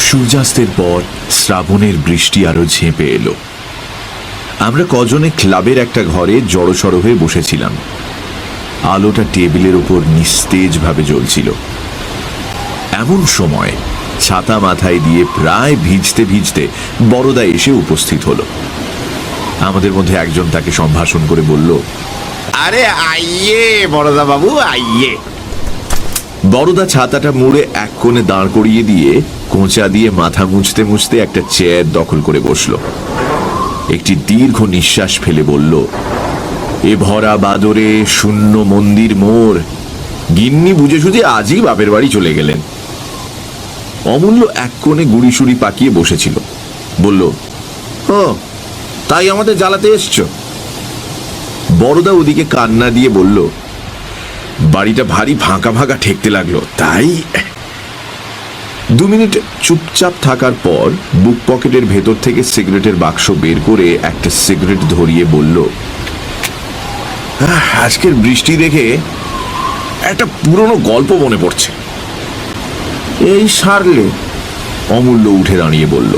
সূর্যাস্তের পর শ্রাবণের বৃষ্টি আরো ঝেঁপে এলো। আমরা কজনে ক্লাবের একটা ঘরে জড়সড় হয়ে বসেছিলাম। আলোটা টেবিলের উপর নিস্তেজ ভাবে জ্বলছিল। এমন সময় ছাতা মাথায় দিয়ে প্রায় ভিজতে ভিজতে বড়দা এসে উপস্থিত হলো। আমাদের মধ্যে একজন তাকে সম্ভাষণ করে বলল, আরে আইয়ে বড়দা বাবু, আইয়ে। বড়দা ছাতাটা মুড়ে এক কোণে দাঁড় করিয়ে দিয়ে কোঁচা দিয়ে মাথা মুছতে মুছতে একটা চেয়ার দখল করে বসল। একটি দীর্ঘ নিঃশ্বাস ফেলে বলল, এ ভরা বাদরে শূন্য মন্দির মোর, গিন্নি বুঝে সুঝে আজই বাপের বাড়ি চলে গেলেন। অমূল্য এক কোণে গুড়িসুড়ি পাকিয়ে বসেছিল। বলল, ও তাই আমাদের জ্বালাতে এসছো? বড়দা ওদিকে কান্না দিয়ে বলল, বাড়িটা ভারী ফাঁকা ফাঁকা ঠেকতে লাগলো, তাই। 2 মিনিট চুপচাপ থাকার পর বুক পকেটের ভেতর থেকে সিগারেটের বাক্স বের করে একটা সিগারেট ধরিয়ে বলল, আজকের বৃষ্টি দেখে একটা পুরনো গল্প মনে পড়ছে। এই সারলে? অমূল্য উঠে দাঁড়িয়ে বলল,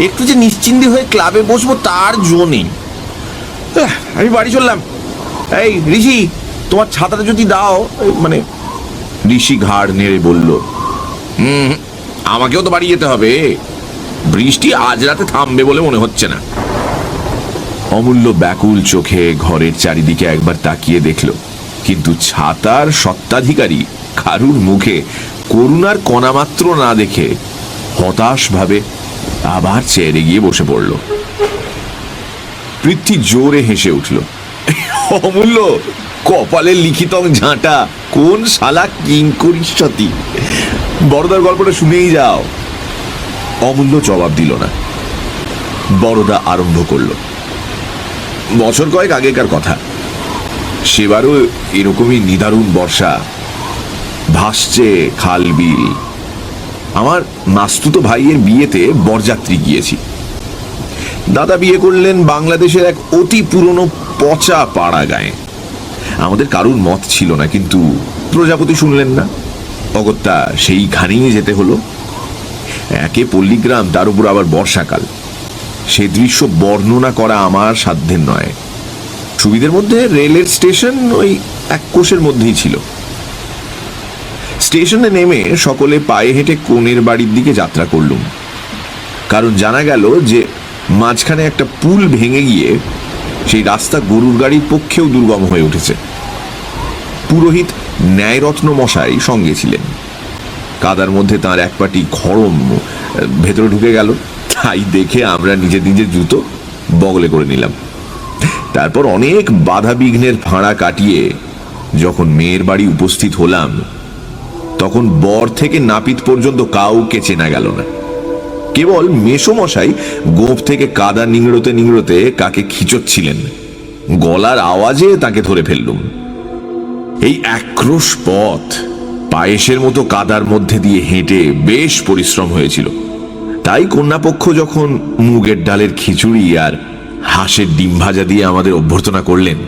একটু যে নিশ্চিন্তি হয়ে ক্লাবে বসবো তার জো নেই। আমি বাড়ি চললাম। এই ঋষি, তোমার ছাতাটা যদি দাও। মানে ঋষি ঘাড় নেড়ে বলল, আমাকেও তো বাড়ি যেতে হবে, বৃষ্টি আজ রাতে থামবে বলে মনে হচ্ছে না। অমূল্য ব্যাকুল চোখে ঘরের চারিদিকে একবার তাকিয়ে দেখল, কিন্তু ছাতার সত্ত্বাধিকারী কারুর মুখে করুণার কণামাত্র না দেখে হতাশ ভাবে আবার চেয়ারে গিয়ে বসে পড়ল। পৃথ্বী জোরে হেসে উঠল। অমূল্য, কপালের লিখিতং ঝাঁটা, কোন শালা কিংকরিষ্যতি, বড়দার গল্পটা শুনেই যাও। অমূল্য জবাব দিল না। বড়দা আরম্ভ করল, বছর কয়েক আগেকার কথা। সেবারও এরকমই নিদারুণ বর্ষা, ভাসছে খাল বিল। আমার মাস্তুতো ভাইয়ের বিয়েতে বরযাত্রী গিয়েছি। দাদা বিয়ে করলেন বাংলাদেশের এক অতি পুরনো পচা পাড়া গায়ে। আমাদের কারুর মত ছিল না, কিন্তু প্রজাপতি শুনলেন না, অগত্যা সেইখানেই যেতে হলো। একে পল্লীগ্রাম, তার উপর আবার বর্ষাকাল। সে দৃশ্য বর্ণনা করা আমার সাধ্যের নয়। সুবিধের মধ্যে রেলের স্টেশন ওই এক কোষের মধ্যেই ছিল। স্টেশনে নেমে সকলে পায়ে হেঁটে কনের বাড়ির দিকে যাত্রা করলুম, কারণ জানা গেল যে মাঝখানে একটা পুল ভেঙে গিয়ে সেই রাস্তা গরুর গাড়ির পক্ষেও দুর্গম হয়ে উঠেছে। পুরোহিত ন্যায়রত্ন মশাই সঙ্গে ছিলেন। কাদার মধ্যে তার এক পাটি খড়ম ভেতরে ঢুকে গেল, তাই দেখে আমরা নিজের নিজের জুতো বগলে করে নিলাম। তারপর অনেক বাধা বিঘ্নের ফাঁড়া কাটিয়ে যখন মেয়ের বাড়ি উপস্থিত হলাম, তখন বর থেকে নাপিত পর্যন্ত কাউকে চেনা গেল না। কেবল মেসোমশাই গোঁফ থেকে কাদা নিংড়োতে নিংড়োতে কাকে খিচচ্ছিলেন। গলার আওয়াজে তাকে ধরে ফেললুম। এই একরোশ পথ পায়েসের মতো কাদার মধ্যে দিয়ে হেঁটে বেশ পরিশ্রম হয়েছিল। তাই কন্যাপক্ষ যখন মুগের ডালের খিচুড়ি আর হাঁসের ডিম ভাজা দিয়ে আমাদের অভ্যর্থনা করলেন,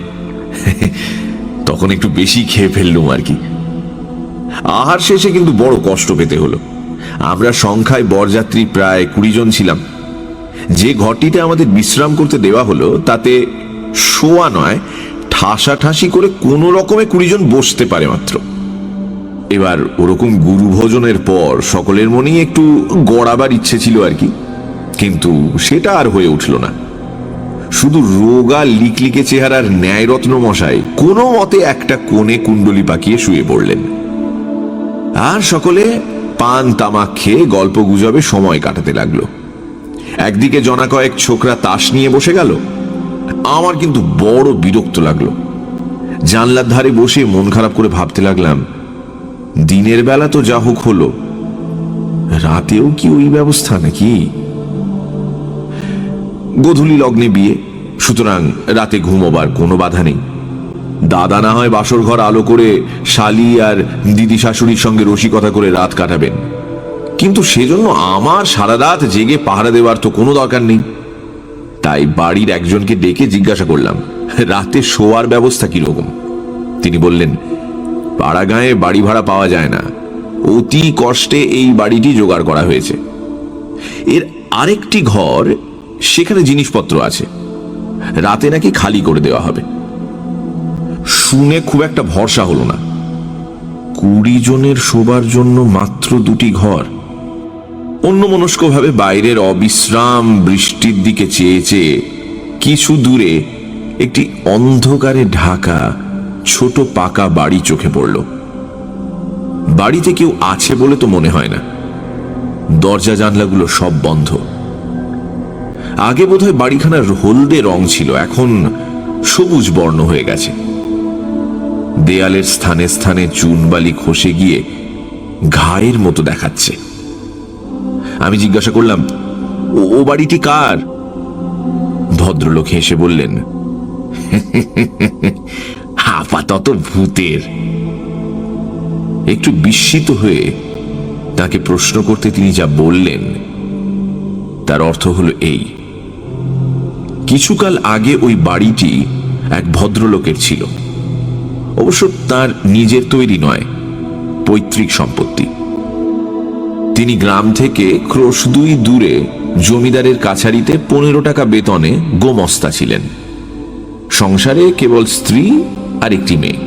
তখন একটু বেশি খেয়ে ফেললুম আর কি। আহার শেষে কিন্তু বড় কষ্ট পেতে হলো। আমরা সংখ্যায় বরযাত্রী প্রায় 20 জন ছিলাম। যে ঘরটিতে আমাদের বিশ্রাম করতে দেওয়া হলো তাতে শোয়া নয়, ঠাসাঠাসি করে কোনো রকমে 20 জন বসতে পারে মাত্র। এবার ওরকম গুরু ভোজনের পর সকলের মনেই একটু গড়াবার ইচ্ছে ছিল আর কি, কিন্তু সেটা আর হয়ে উঠল না। শুধু রোগা লিকলিকে চেহারার ন্যায়রত্ন মশাই কোনো মতে একটা কোণে কুণ্ডলি পাকিয়ে শুয়ে পড়লেন। আর সকলে পান তামাক খেয়ে গল্প গুজবে সময় কাটাতে লাগলো। একদিকে জনা কয়েক ছোকরা তাস নিয়ে বসে গেল। আমার কিন্তু বড় বিরক্ত লাগলো। জানলার ধারে বসে মন খারাপ করে ভাবতে লাগলাম, দিনের বেলা তো যা হোক হলো, রাতেও কি ওই ব্যবস্থা নাকি? গোধূলি লগ্নে বিয়ে, সুতরাং রাতে ঘুমোবার কোনো বাধা নেই। দাদা না হয় বাসর ঘর আলো করে শালি আর দিদি শাশুড়ির সঙ্গে রসিকতা করে রাত কাটাবেন, কিন্তু সেজন্য আমার সারা রাত জেগে পাহারা দেওয়ার তো কোনো দরকার নেই। তাই বাড়ির একজনকে ডেকে জিজ্ঞাসা করলাম, রাতে শোয়ার ব্যবস্থা কিরকম? তিনি বললেন, পাড়া গাঁয়ে বাড়ি ভাড়া পাওয়া যায় না, অতি কষ্টে এই বাড়িটি জোগাড় করা হয়েছে। এর আরেকটি ঘর, সেখানে জিনিসপত্র আছে, রাতে নাকি খালি করে দেওয়া হবে। শুনে খুব একটা ভরসা হলো না। 20 জনের শোবার জন্য মাত্র 2টি ঘর। অন্যমনস্কভাবে বাইরের অবিশ্রাম বৃষ্টির দিকে চেয়ে চেয়ে কিছু দূরে একটি অন্ধকারে ঢাকা ছোট পাকা বাড়ি চোখে পড়ল। বাড়িতে কেউ আছে বলে তো মনে হয় না। দরজা জানলাগুলো সব বন্ধ। আগে বোধহয় বাড়িখানার হলদে রং ছিল, এখন সবুজ বর্ণ হয়ে গেছে। দেয়ালের স্থানে স্থানে চুনবালি খসে গিয়ে ঘায়ের মতো দেখাচ্ছে। আমি জিজ্ঞাসা করলাম, ও বাড়িটি কার? ভদ্রলোক হেসে বললেন, আপাতত ভূতের। একটু বিস্মিত হয়ে তাকে প্রশ্ন করতে তিনি যা বললেন তার অর্থ হলো এই: কিছুকাল আগে ওই বাড়িটি এক ভদ্রলোকের ছিল। অবশ্য তার নিজের তৈরি নয়, পৈতৃক সম্পত্তি। তিনি গ্রাম থেকে ক্রোশ 2 দূরে জমিদারের কাছারিতে 15 টাকা বেতনে গোমস্তা ছিলেন। সংসারে কেবল স্ত্রী আর একটি মেয়ে।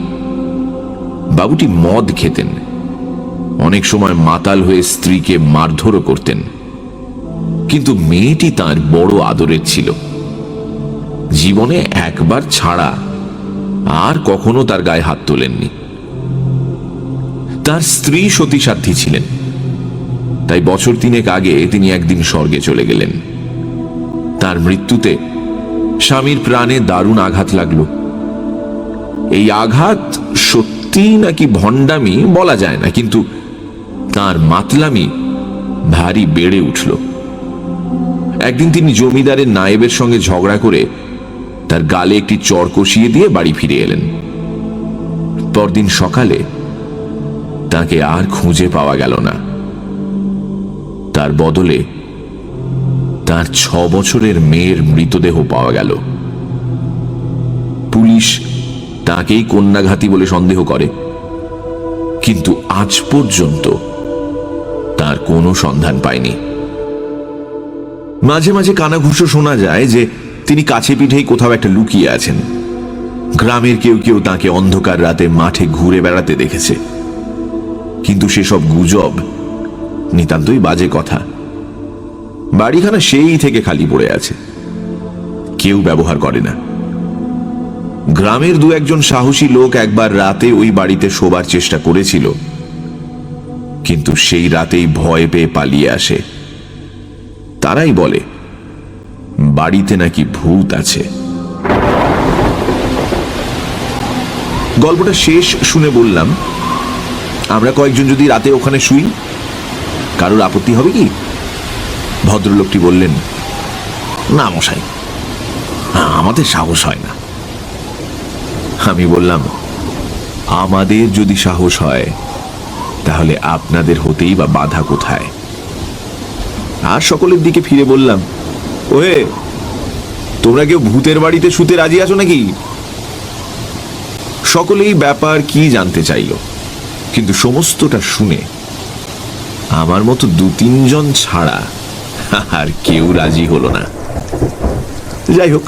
বাবুটি মদ খেতেন, অনেক সময় মাতাল হয়ে স্ত্রীকে মারধরও করতেন, কিন্তু মেয়েটি তার বড় আদরের ছিল। জীবনে একবার ছাড়া আর কখনো তার গায়ে হাত তোলেননি। তার স্ত্রী সতীসাধ্যী ছিলেন, তাই বছর 3 আগে তিনি একদিন স্বর্গে চলে গেলেন। তার মৃত্যুতে স্বামীর প্রাণে দারুণ আঘাত লাগলো। এই আঘাত সত্যি নাকি ভণ্ডামি বলা যায় না, কিন্তু তার মাতলামি ভারী বেড়ে উঠল। একদিন তিনি জমিদারের নায়েবের সঙ্গে ঝগড়া করে তার গালে একটি চড় কষিয়ে দিয়ে বাড়ি ফিরে এলেন। পরদিন সকালে তাকে আর খুঁজে পাওয়া গেল না। তার বদলে তার 6 বছরের মেয়ের মৃতদেহ পাওয়া গেল। পুলিশ তাকেই কন্যাঘাতী বলে সন্দেহ করে, কিন্তু আজ পর্যন্ত তার কোনো সন্ধান পায়নি। মাঝে মাঝে কানাঘুষো শোনা যায় যে তিনি কাছে পিঠেই কোথাও একটা লুকিয়ে আছেন। গ্রামের কেউ কেউ তাকে অন্ধকার রাতে মাঠে ঘুরে বেড়াতে দেখেছে, কিন্তু সেসব গুজব, নিতান্তই বাজে কথা। বাড়িখানা সেই থেকে খালি পড়ে আছে, কেউ ব্যবহার করে না। গ্রামের 2-1 সাহসী লোক একবার রাতে ওই বাড়িতে শোবার চেষ্টা করেছিল, কিন্তু সেই রাতেই ভয় পেয়ে পালিয়ে আসে। তারাই বলে বাড়িতে নাকি ভূত আছে। গল্পটা শেষ শুনে বললাম, আমরা কয়েকজন যদি রাতে ওখানে শুই, কারোর আপত্তি হবে কি? ভদ্রলোকটি বললেন, না মশাই, আমাদের সাহস হয় না। আমি বললাম, আমাদের যদি সাহস হয় তাহলে আপনাদের হতেই বা বাধা কোথায়? আর সকলের দিকে ফিরে বললাম, ওহে, তোমরা কেউ ভূতের বাড়িতে শুতে রাজি আছো নাকি? সকলেই ব্যাপার কি জানতে চাইল, কিন্তু সমস্তটা শুনে আমার মতো 2-3 জন ছাড়া আর কেউ রাজি হলো না। যাই হোক,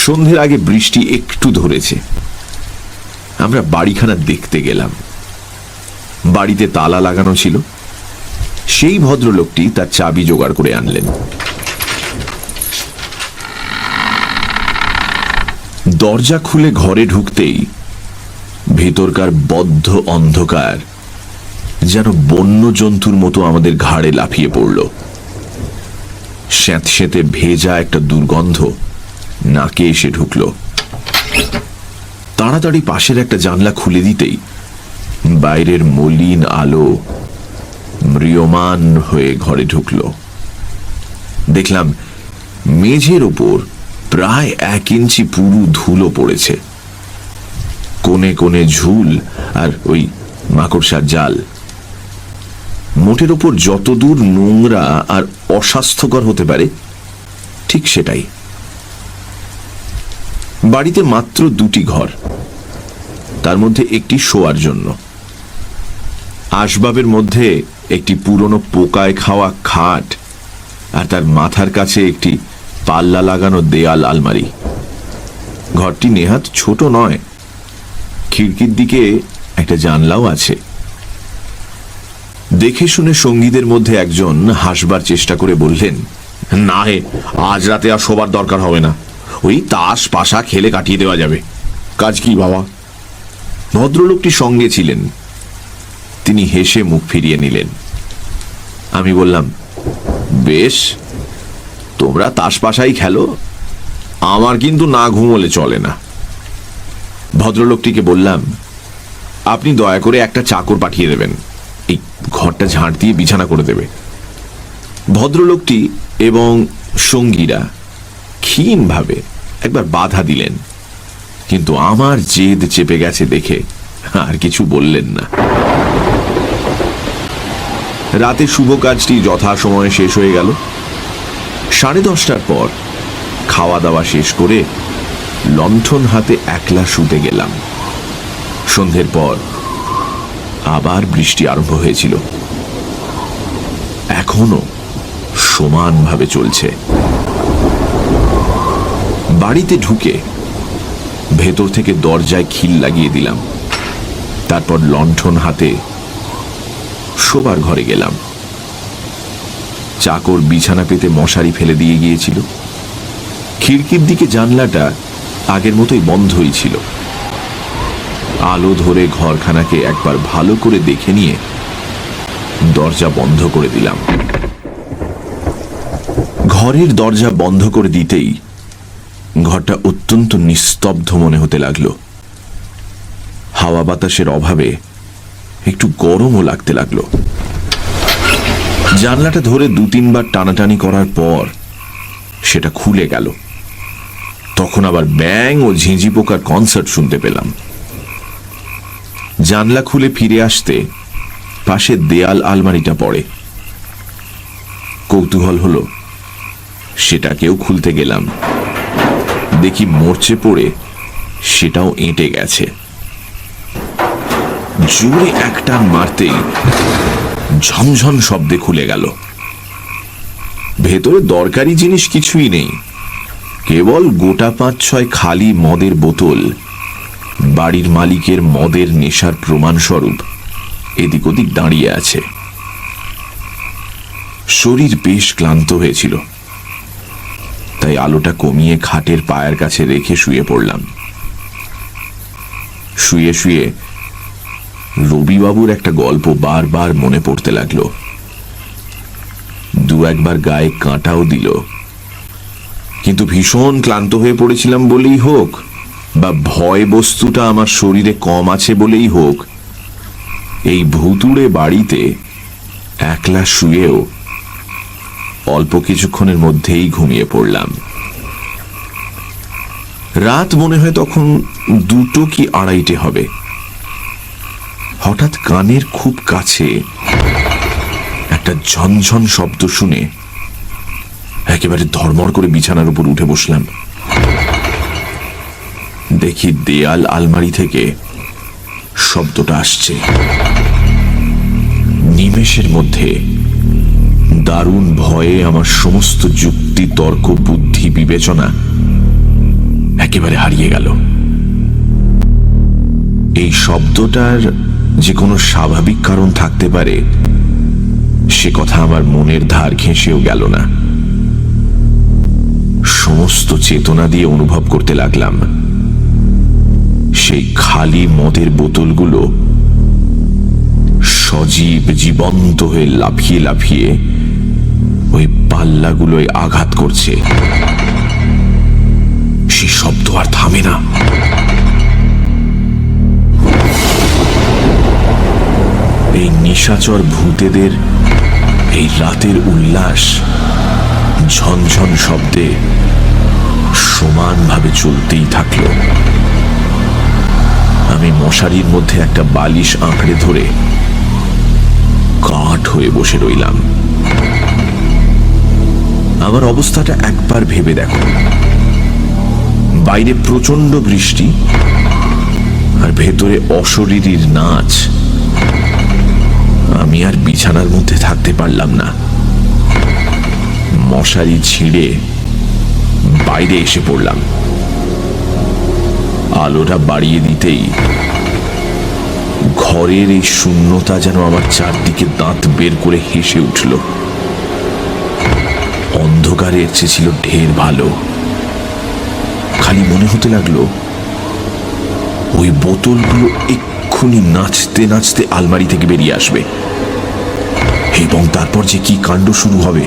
সন্ধ্যের আগে বৃষ্টি একটু ধরেছে। আমরা বাড়িখানা দেখতে গেলাম। বাড়িতে তালা লাগানো ছিল। সেই ভদ্রলোকটি তার চাবি জোগাড় করে আনলেন। দরজা খুলে ঘরে ঢুকতেই ভেতরকার বদ্ধ অন্ধকার যেন বন্য জন্তুর মতো আমাদের ঘাড়ে লাফিয়ে পড়ল। স্যাঁতস্যাঁতে ভেজা একটা দুর্গন্ধ নাকে এসে ঢুকল। তাড়াতাড়ি পাশের একটা জানলা খুলে দিতেই বাইরের মলিন আলো ম্রিয়মান হয়ে ঘরে ঢুকল। দেখলাম মেঝের ওপর প্রায় 1 ইঞ্চি পুরু ধুলো পড়েছে। কোণে কোণে ঝুল আর ওই মাকড়সার জাল। মোটের ওপর যতদূর নোংরা আর অস্বাস্থ্যকর হতে পারে ঠিক সেটাই। বাড়িতে মাত্র 2টি ঘর, তার মধ্যে একটি শোয়ার জন্য। আসবাবের মধ্যে একটি পুরনো পোকায় খাওয়া খাট আর তার মাথার কাছে একটি পাল্লা লাগানো দেয়াল আলমারি। ঘরটি নেহাত ছোট নয়, খিড়কির দিকে একটা জানলাও আছে। দেখে শুনে সঙ্গীদের মধ্যে একজন হাসবার চেষ্টা করে বললেন, না হে, আজ রাতে আর শোবার দরকার হবে না, ওই তাস পাশা খেলে কাটিয়ে দেওয়া যাবে। কাজ কি বাবা? ভদ্রলোকটি সঙ্গে ছিলেন, তিনি হেসে মুখ ফিরিয়ে নিলেন। আমি বললাম, বেশ, তোমরা তাস পাশাই খেলো, আমার কিন্তু না ঘুমোলে চলে না। ভদ্রলোকটিকে বললাম, আপনি দয়া করে একটা চাকর পাঠিয়ে দেবেন, এই ঘরটা ঝাড় দিয়ে বিছানা করে দেবে। ভদ্রলোকটি এবং সঙ্গীরা ক্ষীণভাবে একবার বাধা দিলেন, কিন্তু আমার জেদ চেপে গেছে দেখে আর কিছু বললেন না। রাতে শুভ কাজটি যথাসময়ে শেষ হয়ে গেল। 10:30টার পর খাওয়া দাওয়া শেষ করে লণ্ঠন হাতে একলা শুতে গেলাম। সন্ধ্যের পর আবার বৃষ্টি আরম্ভ হয়েছিল, এখনো সমানভাবে চলছে। বাড়িতে ঢুকে ভেতর থেকে দরজায় খিল লাগিয়ে দিলাম, তারপর লণ্ঠন হাতে শোবার ঘরে গেলাম। চাকর বিছানা পেতে মশারি ফেলে দিয়ে গিয়েছিল। খিড়কির দিকে জানলাটা আগের মতোই বন্ধই ছিল। আলো ধরে ঘরখানাকে একবার ভালো করে দেখে নিয়ে দরজা বন্ধ করে দিলাম। ঘরের দরজা বন্ধ করে দিতেই ঘরটা অত্যন্ত নিস্তব্ধ মনে হতে লাগলো। হাওয়া বাতাসের অভাবে একটু গরমও লাগতে লাগলো। জানলাটা ধরে 2-3 বার টানাটানি করার পর সেটা খুলে গেল। তখন আবার ব্যাঙ ও ঝিঁঝি পোকার কনসার্ট শুনতে পেলাম। জানলা খুলে ফিরে আসতে পাশে দেয়াল আলমারিটা পড়ে। কৌতূহল হলো, সেটাকেও খুলতে গেলাম, দেখি মরচে পড়ে সেটাও এঁটে গেছে। জোরে একটা মারতেই ঝনঝন শব্দে খুলে গেল। ভেতরে দরকারি জিনিস কিছুই নেই, কেবল গোটা 5-6 খালি মদের বোতল বাড়ির মালিকের মদের নেশার প্রমাণস্বরূপ এদিক ওদিক দাঁড়িয়ে আছে। শরীর বেশ ক্লান্ত হয়েছিল, তাই আলোটা কমিয়ে খাটের পায়ের কাছে রেখে শুয়ে পড়লাম। শুয়ে শুয়ে রবিবাবুর একটা গল্প বারবার মনে পড়তে লাগলো। 2-1 গায়ে কাঁটাও দিল, কিন্তু ভীষণ ক্লান্ত হয়ে পড়েছিলাম বলেই হোক, বা ভয় বস্তুটা আমার শরীরে কম আছে বলেই হোক, এই ভুতুড়ে বাড়িতে একলা শুয়েও অল্প কিছুক্ষণের মধ্যেই ঘুমিয়ে পড়লাম। রাত মনে হয় তখন 2টো কি 2:30 হবে। হঠাৎ কানের খুব কাছে একটা ঝনঝন শব্দ শুনে একেবারে ধড়মড় করে বিছানার উপর উঠে বসলাম। দেখি দেয়াল আলমারি থেকে শব্দটা আসছে। নিমেষের মধ্যে দারুণ ভয়ে আমার সমস্ত যুক্তি, তর্ক, বুদ্ধি, বিবেচনা একেবারে হারিয়ে গেল। এই শব্দটার যে কোনো স্বাভাবিক কারণ থাকতে পারে সে কথা আমার মনের ধার ঘেঁষেও গেল না। সমস্ত চেতনা দিয়ে অনুভব করতে লাগলাম সেই খালি মদের বোতলগুলো সজীব জীবন্ত হয়ে লাফিয়ে লাফিয়ে ওই পাল্লাগুলোয় আঘাত করছে। সে শব্দ আর থামে না। এই নিশাচর ভূতেদের এই রাতের উল্লাস ঝনঝন শব্দে সমানভাবে চলতেই থাকলো। আমি মশারির মধ্যে একটা বালিশ আঁকড়ে ধরে কাঠ হয়ে বসে রইলাম। আমার অবস্থাটা একবার ভেবে দেখো, বাইরে প্রচন্ড বৃষ্টি আর ভেতরে অশরীরীর নাচ। আমি আর বিছানার মধ্যে থাকতে পারলাম না, মশারি ছিঁড়ে বাইরে এসে পড়লাম। আলোটা বাড়িয়ে দিতেই ঘরের এই শূন্যতা যেন আমার চারদিকে দাঁত বের করে হেসে উঠল। অন্ধকারের চেয়ে ছিল ঢের ভালো। খালি মনে হতে লাগলো ওই বোতলগুলো এক্ষুনি নাচতে নাচতে আলমারি থেকে বেরিয়ে আসবে, এবং তারপর যে কি কাণ্ড শুরু হবে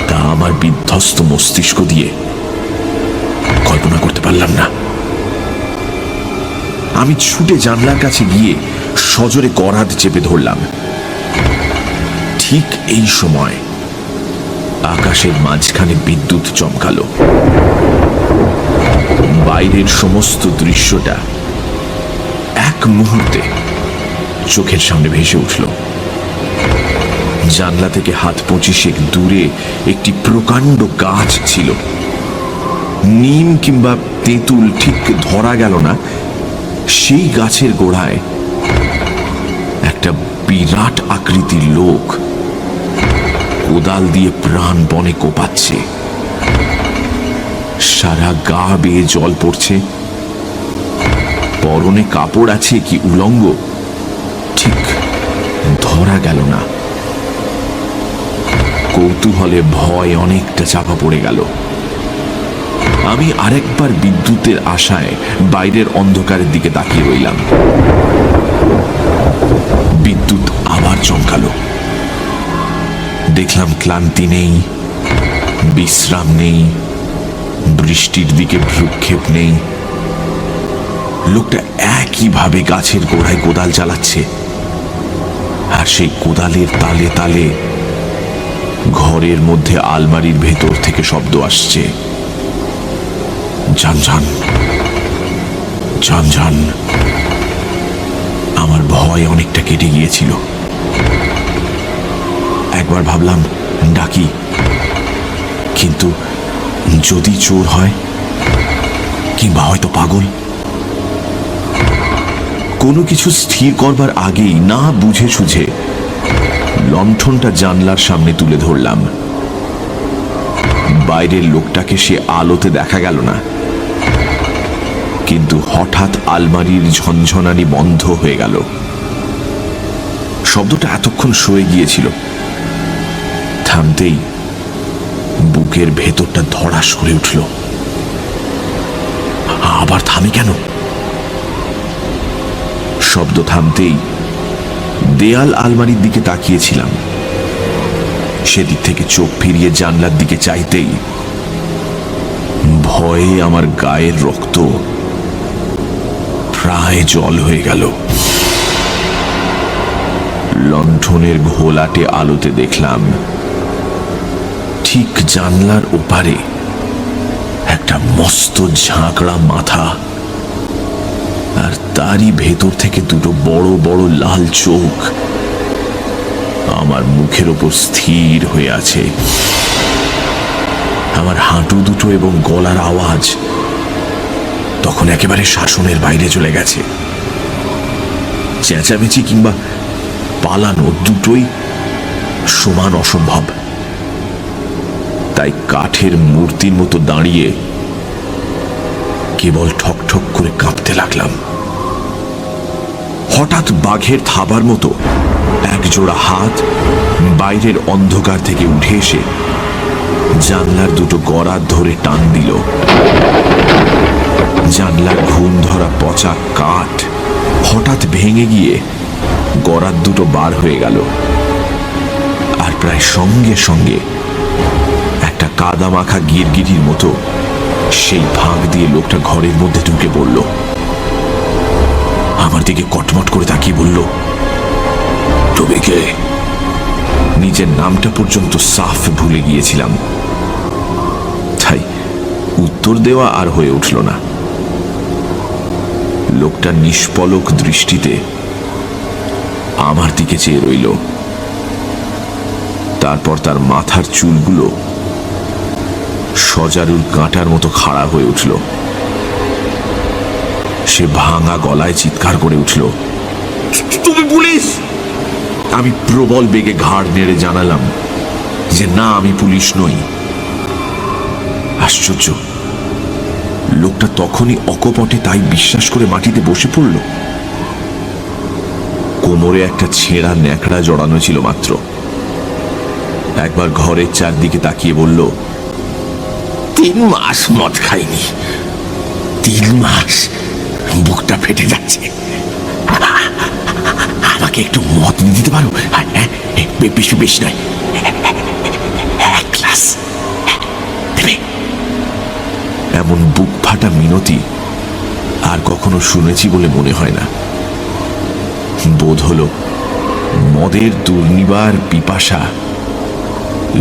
তা আমার বিধ্বস্ত মস্তিষ্ক দিয়ে কল্পনা করতে পারলাম না। আমি ছুটে জানলার কাছে গিয়ে সজোরে করাত চেপে ধরলাম। ঠিক এই সময় আকাশের মাঝখানে বিদ্যুৎ চমকালো। বাইরের সমস্ত দৃশ্যটা এক মুহূর্তে চোখের সামনে ভেসে উঠল। জানলা থেকে হাত 25 দূরে একটি প্রকাণ্ড গাছ ছিল। নিম কিংবা তেঁতুল ঠিক ধরা গেল না, সেই গাছের গোড়ায় একটা বিরাট আকৃতির লোক কোদাল দিয়ে প্রাণপণে কোপাচ্ছে। সারা গা বেয়ে জল পড়ছে। পরনে কাপড় আছে কি উলঙ্গ ঠিক ধরা গেল না। কৌতূহলে ভয় অনেকটা চাপা পড়ে গেল। আমি আরেকবার বিদ্যুতের আশায় বাইরের অন্ধকারের দিকে তাকিয়ে রইলাম। বিদ্যুৎ আবার চমকালো। দেখলাম ক্লান্তি নেই, বিশ্রাম নেই, বৃষ্টির দিকে ভ্রুক্ষেপ নেই। লোকটা একইভাবে গাছের গোড়ায় কোদাল চালাচ্ছে, আর সেই কোদালের তালে তালে ঘরের মধ্যে আলমারির ভেতর থেকে শব্দ আসছে, ঝানঝান ঝানঝান। আমার ভয় অনেকটা কেটে গিয়েছিল। একবার ভাবলাম ডাকি, কিন্তু যদি চোর হয় কিংবা হয়তো পাগল। কোনো কিছু স্থির করবার আগেই না বুঝে সুঝে লণ্ঠনটা জানলার সামনে তুলে ধরলাম। বাইরের লোকটাকে সে আলোতে দেখা গেল না, কিন্তু হঠাৎ আলমারির ঝনঝনানি বন্ধ হয়ে গেল। শব্দটা এতক্ষণ সয়ে গিয়েছিল, থামতেই বুকের ভেতরটা ধড়াস করে উঠল। আবার থামে কেন? শব্দ থামতেই দেয়াল আলমারির দিকে তাকিয়েছিলাম। সেদিক থেকে চোখ ফিরিয়ে জানলার দিকে চাইতেই ভয়ে আমার গায়ের রক্ত প্রায় জল হয়ে গেল। লণ্ঠনের ঘোলাটে আলোতে দেখলাম ঠিক জানলার ওপারে একটা মস্ত ঝাঁকড়া মাথা, আর তারই ভেতর থেকে দুটো বড় বড় লাল চোখ আমার মুখের ওপর স্থির হয়ে আছে। আমার হাঁটু দুটো এবং গলার আওয়াজ তখন একেবারে শাসনের বাইরে চলে গেছে। চেঁচামেচি কিংবা পালানো দুটোই সমান অসম্ভব। তাই কাঠের মূর্তির মতো দাঁড়িয়ে কেবল ঠক ঠক করে কাঁপতে লাগলাম। হঠাৎ বাঘের থাবার মতো একজোড়া হাত বাইরের অন্ধকার থেকে উঠে এসে জানলার দুটো গড়াত ধরে টান দিল। জানলার ঘুণ ধরা পচা কাঠ হঠাৎ ভেঙে গিয়ে গড়াত দুটো বার হয়ে গেল, আর প্রায় সঙ্গে সঙ্গে একটা কাদা মাখা গিরগিটির মতো সেই ফাঁক দিয়ে লোকটা ঘরের মধ্যে ঢুকে পড়ল। আমার দিকে কটমট করে তাকিয়ে বলল, তুমি কে? নিজের নামটা পর্যন্ত সাফ ভুলে গিয়েছিলাম, তাই উত্তর দেওয়া আর হয়ে উঠল না। লোকটা নিষ্পলক দৃষ্টিতে আমার দিকে চেয়ে রইল। তারপর তার মাথার চুলগুলো সজারুর কাঁটার মতো খাড়া হয়ে উঠল। সে ভাঙা গলায় চিৎকার করে উঠল, তুমি পুলিশ! আমি প্রবল বেগে ঘাড় নেড়ে জানালাম যে না, আমি পুলিশ নই। আশ্চর্য, লোকটা তখনই অকপটে তাই বিশ্বাস করে মাটিতে বসে পড়ল। কোমরে একটা ছেঁড়া ন্যাকড়া জড়ানো ছিল মাত্র। একবার ঘরের চারদিকে তাকিয়ে বলল, 3 মাস মদ খাইনি, 3 মাস, বুকটা ফেটে যাচ্ছে। আমাকে একটু মদ দিতে পারো? বেশি বেশি নয়, 1 গ্লাস দেবে? এমন বুক ফাটা মিনতি আর কখনো শুনেছি বলে মনে হয় না। বোধ হলো মদের দুর্নিবার পিপাসা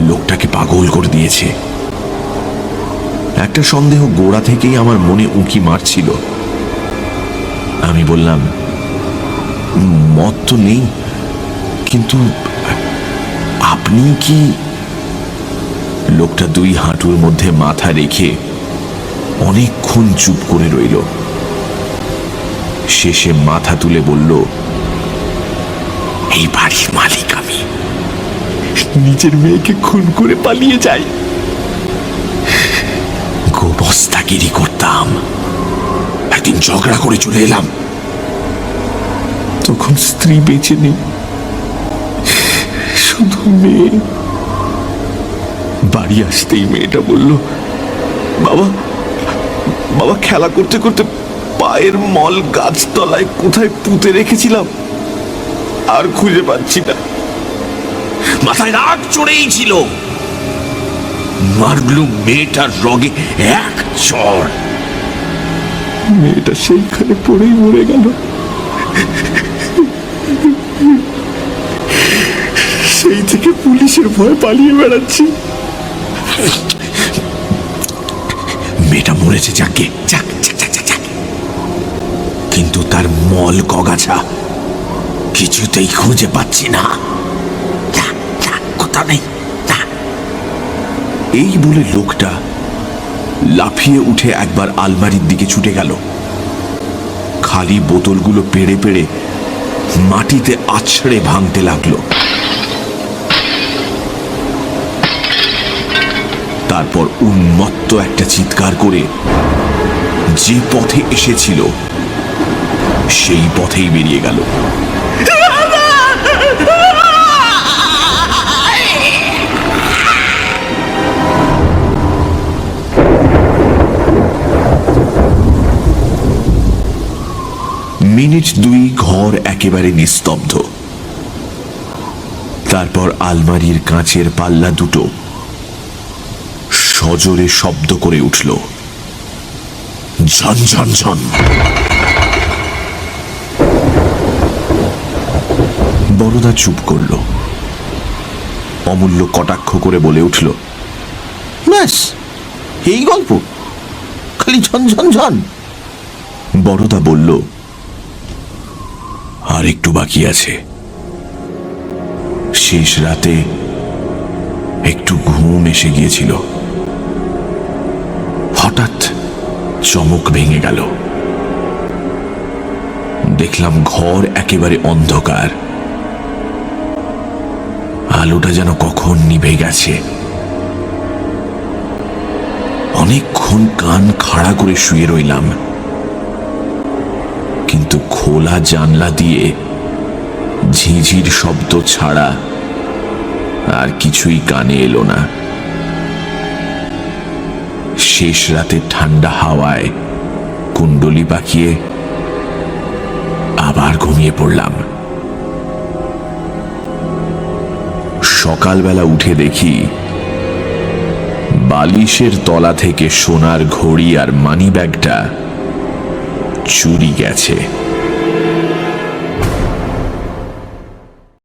লোকটাকে পাগল করে দিয়েছে। একটা সন্দেহ গোড়া থেকেই আমার মনে উঁকি মারছিল। আমি বললাম, মদ তো নেই, কিন্তু আপনি কি? লোকটা 2 হাঁটুর মধ্যে মাথা রেখে অনেকক্ষণ চুপ করে রইল। শেষে মাথা তুলে বলল, এই বাড়ির মালিক আমি। নিজের মেয়েকে খুন করে পালিয়ে যাই। গোবস্তাগিরি করতাম, একদিন ঝগড়া করে চলে এলাম। তখন স্ত্রী বেঁচে নেই, শুধু মেয়ে। বাড়ি আসতেই মেয়েটা বলল, বাবা, বাবা, খেলা করতে করতে পায়ের মল গাছতলায় কোথায় পুঁতে রেখেছিলাম, আর খুঁজে পাচ্ছি না। মাথায় রাগ চড়েই ছিল, মারলু মেয়েটার রগে 1 চড়। মেয়েটা সেইখানে পড়েই মরে গেল। সেই থেকে পুলিশের ভয় পালিয়ে বেড়াচ্ছি। মেয়েটা মরেছে, যাকে যাক যাক যাক যাক, কিন্তু তার মল কগাছা কিছুতেই খুঁজে পাচ্ছি না। কোথা নেই। এই বলে লোকটা লাফিয়ে উঠে একবার আলমারির দিকে ছুটে গেল। খালি বোতলগুলো পেড়ে পেড়ে মাটিতে আছড়ে ভাঙতে লাগলো। তারপর উন্মত্ত একটা চিৎকার করে যে পথে এসেছিল সেই পথেই বেরিয়ে গেল। মিনিট 2 ঘর একেবারে নিস্তব্ধ। তারপর আলমারির কাঁচের পাল্লা দুটো সজোরে শব্দ করে উঠল, ঝন ঝন ঝন। বড়দা চুপ করল। অমূল্য কটাক্ষ করে বলে উঠল, ব্যাস, এই গল্প, খালি ঝন ঝন ঝন। বড়দা বলল, আর একটু বাকি আছে। শেষ রাতে একটু ঘুম এসে গিয়েছিল। হঠাৎ চমক ভেঙে গেল। দেখলাম ঘর একেবারে অন্ধকার। আলোটা যেন কখন নিভে গেছে। অনেকক্ষণ কান খাড়া করে শুয়ে রইলাম, কিন্তু খোলা জানলা দিয়ে ঝিঝির শব্দ ছাড়া আর কিছুই কানে এলো না। শেষ রাতে ঠান্ডা হাওয়ায় কুণ্ডলি পাকিয়ে আবার ঘুমিয়ে পড়লাম। সকালবেলা উঠে দেখি বালিশের তলা থেকে সোনার ঘড়ি আর মানি ব্যাগটা চুরি গেছে।